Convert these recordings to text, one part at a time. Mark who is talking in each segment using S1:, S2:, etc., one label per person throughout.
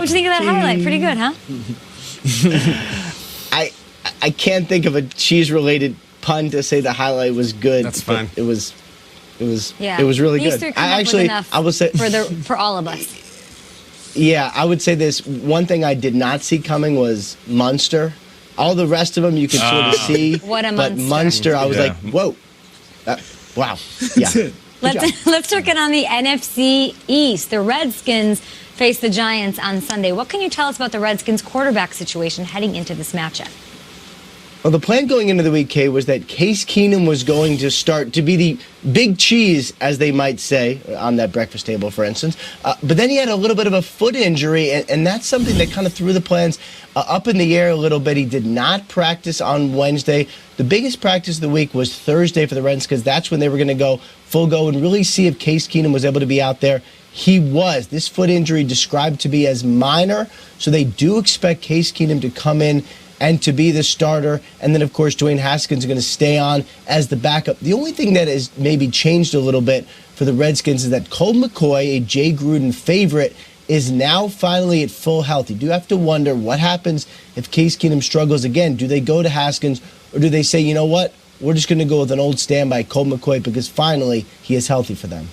S1: What'd you think of that highlight? Pretty good, huh?
S2: I can't think of a cheese-related pun to say the highlight was good.
S3: That's fine.
S2: It was
S1: Yeah.
S2: It was really
S1: These
S2: good.
S1: three come up with enough
S2: I will say
S1: for all of us.
S2: Yeah, I would say this. One thing I did not see coming was Munster. All the rest of them you could sort of see.
S1: What a
S2: but
S1: Munster.
S2: Munster, I was like, whoa. Wow. Yeah.
S1: Let's check in on the NFC East. The Redskins face the Giants on Sunday. What can you tell us about the Redskins quarterback situation heading into this matchup?
S2: Well, the plan going into the week, Kay, was that Case Keenum was going to start to be the big cheese, as they might say, on that breakfast table, for instance. But then he had a little bit of a foot injury, and that's something that kind of threw the plans up in the air a little bit. He did not practice on Wednesday. The biggest practice of the week was Thursday for the Redskins, because that's when they were going to go full go and really see if Case Keenum was able to be out there. He was. This foot injury described to be as minor, so they do expect Case Keenum to come in and to be the starter. And then, of course, Dwayne Haskins is going to stay on as the backup. The only thing that has maybe changed a little bit for the Redskins is that Colt McCoy, a Jay Gruden favorite, is now finally at full health. You do have to wonder what happens if Case Keenum struggles again. Do they go to Haskins, or do they say, you know what, we're just going to go with an old standby, Colt McCoy, because finally he is healthy for them?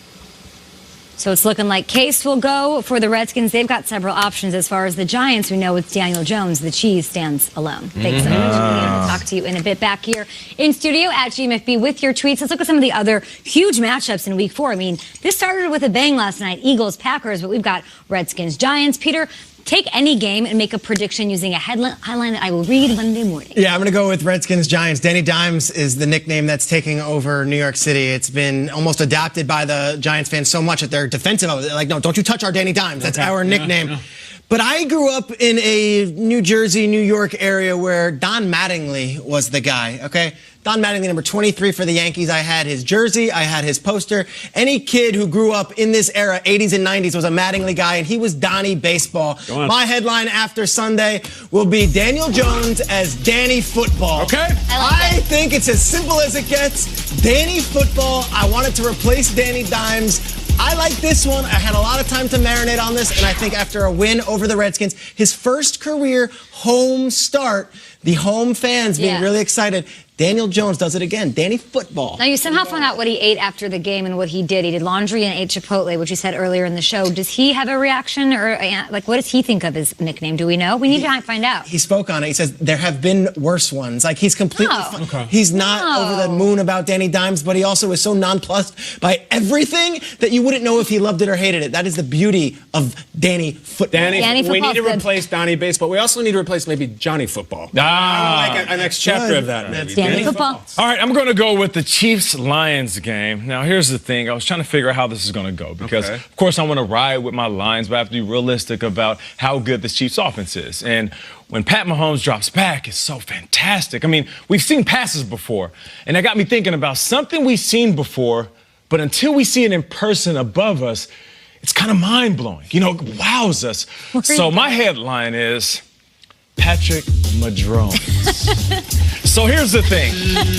S1: So it's looking like Case will go for the Redskins. They've got several options. As far as the Giants, we know with Daniel Jones, the cheese stands alone. Thanks so much. We'll talk to you in a bit back here in studio at GMFB with your tweets. Let's look at some of the other huge matchups in week 4. I mean, this started with a bang last night, Eagles, Packers, but we've got Redskins, Giants. Peter, take any game and make a prediction using a headline that I will read Monday morning.
S4: Yeah, I'm going to go with Redskins Giants. Danny Dimes is the nickname that's taking over New York City. It's been almost adopted by the Giants fans so much that they're defensive of it. They're like, no, don't you touch our Danny Dimes. That's our nickname. Yeah. But I grew up in a New Jersey, New York area where Don Mattingly was the guy, okay? Don Mattingly, number 23 for the Yankees. I had his jersey. I had his poster. Any kid who grew up in this era, 80s and 90s, was a Mattingly guy, and he was Donnie Baseball. My headline after Sunday will be Daniel Jones as Danny Football.
S3: Okay.
S4: I think it's as simple as it gets. Danny Football. I wanted to replace Danny Dimes. I like this one. I had a lot of time to marinate on this, and I think after a win over the Redskins, his first career home start, the home fans being really excited. Daniel Jones does it again. Danny Football.
S1: Now, you somehow found out what he ate after the game and what he did. He did laundry and ate Chipotle, which you said earlier in the show. Does he have a reaction, or like, what does he think of his nickname? Do we know? We need to find out.
S4: He spoke on it. He says there have been worse ones. Like, he's completely he's not over the moon about Danny Dimes, but he also is so nonplussed by everything that you wouldn't know if he loved it or hated it. That is the beauty of Danny Football.
S3: Danny we need to replace Donnie Baseball. We also need to replace maybe Johnny Football. I like a next chapter of that.
S1: Maybe. Danny Football.
S5: All right, I'm going to go with the Chiefs-Lions game. Now, here's the thing. I was trying to figure out how this is going to go because, of course, I want to ride with my Lions, but I have to be realistic about how good this Chiefs offense is. And when Pat Mahomes drops back, it's so fantastic. I mean, we've seen passes before, and that got me thinking about something we've seen before, but until we see it in person above us, it's kind of mind-blowing. You know, it wows us. So my headline is Patrick Madrones. So here's the thing.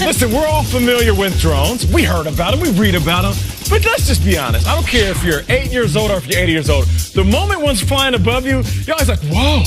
S5: Listen, we're all familiar with drones. We heard about them. We read about them. But let's just be honest. I don't care if you're 8 years old or if you're 80 years old. The moment one's flying above you, you're always like, whoa.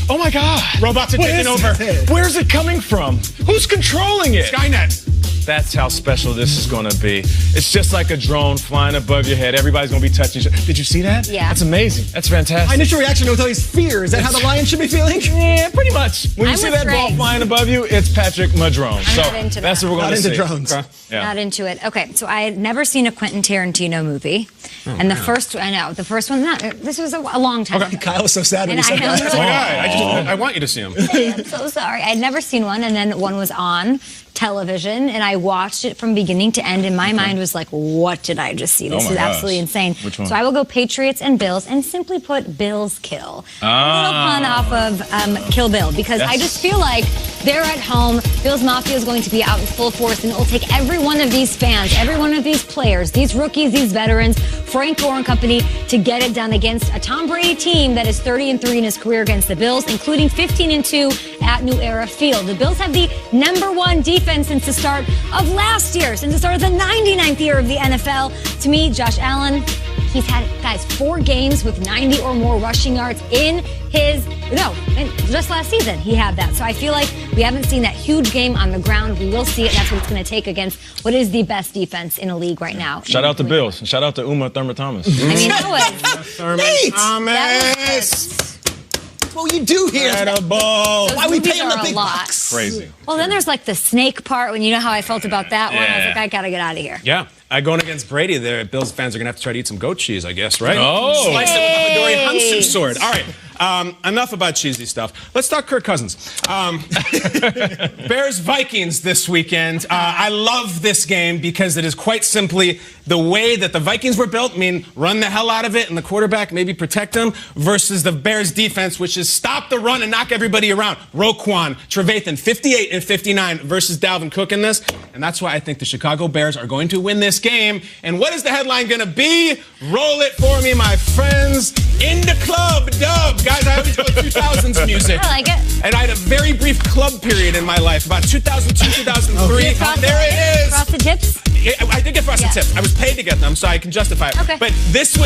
S5: Oh, my God.
S3: Robots are taking over.
S5: Where's it coming from? Who's controlling it?
S3: Skynet.
S5: That's how special this is going to be. It's just like a drone flying above your head. Everybody's going to be touching each other. Did you see that?
S1: Yeah.
S5: That's amazing. That's fantastic.
S4: My initial reaction was always fear. Is that how the Lions should be feeling?
S5: Yeah, pretty much. When you see that ball flying above you, it's Patrick Madrones.
S1: I'm not into
S5: that's what we're going to see.
S4: Not into drones.
S5: Yeah.
S1: Not into it. Okay, so I had never seen a Quentin Tarantino movie. And the first one, this was a long time ago.
S4: Kyle was so sad when he said that.
S3: That's my guy. I want you to see him.
S1: I'm so sorry. I'd never seen one, and then one was on television, and I watched it from beginning to end, and my mind was like, what did I just see? This is absolutely insane.
S5: Which one?
S1: So I will go Patriots and Bills, and simply put, Bills kill. A little pun off of Kill Bill, because I just feel like they're at home. Bills Mafia is going to be out in full force, and it will take every one of these fans, every one of these players, these rookies, these veterans, Frank Gore and company, to get it done against a Tom Brady team that is 30-3 in his career against the Bills, including 15-2 at New Era Field. The Bills have the #1 defense since the start of last year, since the start of the 99th year of the NFL. To me, Josh Allen, He's had, guys, 4 games with 90 or more rushing yards just last season he had that. So I feel like we haven't seen that huge game on the ground. We will see it. That's what it's going to take against what is the best defense in the league right now.
S5: Shout out to Bills. And shout out to Uma Thurman-Thomas.
S1: I mean, that was...
S3: Thomas!
S4: That's what you do here.
S1: Why
S4: we pay him the big
S1: lot.
S4: bucks?
S5: Crazy.
S1: Well, then there's like the snake part when you know how I felt about that one. I was like, I got to get out of here.
S3: Yeah. Going against Brady, the Bills fans are going to have to try to eat some goat cheese, I guess, right?
S5: Oh.
S3: Slice it with the Midori Hansu sword. All right. Enough about cheesy stuff. Let's talk Kirk Cousins. Bears-Vikings this weekend. I love this game because it is quite simply the way that the Vikings were built, run the hell out of it and the quarterback maybe protect them, versus the Bears defense, which is stop the run and knock everybody around. Roquan, Trevathan, 58 and 59 versus Dalvin Cook in this. And that's why I think the Chicago Bears are going to win this game. And what is the headline going to be? Roll it for me, my friends. In the club, dub. Guys, I always go 2000s music.
S1: I like it.
S3: And I had a very brief club period in my life, about 2002, 2003. There it is.
S1: Frosted Tips?
S3: I did get Frosted Tips. I was paid to get them, so I can justify it.
S1: Okay.
S3: But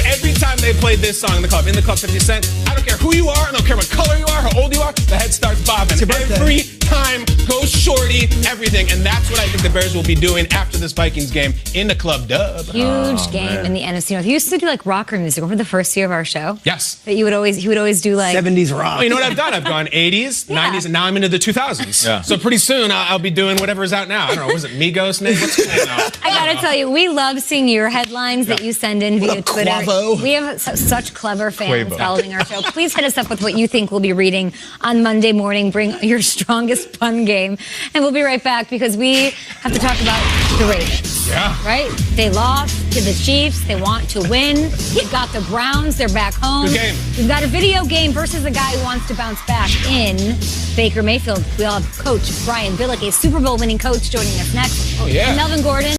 S3: every time they played this song in the club 50 Cent, I don't care who you are, I don't care what color you are, how old you are, the head starts bobbing. Every time, go shorty, everything. And that's what I think the Bears will be doing after this Vikings game in the club, dub.
S1: Huge game in the NFC North. He used to do like rocker music. Remember the first year of our show?
S3: Yes.
S1: That he would always do like
S4: 70s rock.
S3: Well, you know what I've done? I've gone 80s, 90s, and now I'm into the 2000s.
S5: Yeah.
S3: So pretty soon I'll be doing whatever is out now. I don't know, was it Migos? What's his name now?
S1: I gotta tell you, we love seeing your headlines that you send in via Twitter.
S4: Quavo.
S1: We have such clever fans
S5: Quavo.
S1: following our show. Please hit us up with what you think we'll be reading on Monday morning. Bring your strongest pun game. And we'll be right back because we have to talk about the Ravens.
S3: Yeah.
S1: Right? They lost to the Chiefs. They want to win. We've got the Browns. They're back home.
S3: Good game.
S1: We've got a video game versus a guy who wants to bounce back in Baker Mayfield. We'll have Coach Brian Billick, a Super Bowl winning coach, joining us next.
S3: Oh, yeah.
S1: And Melvin Gordon.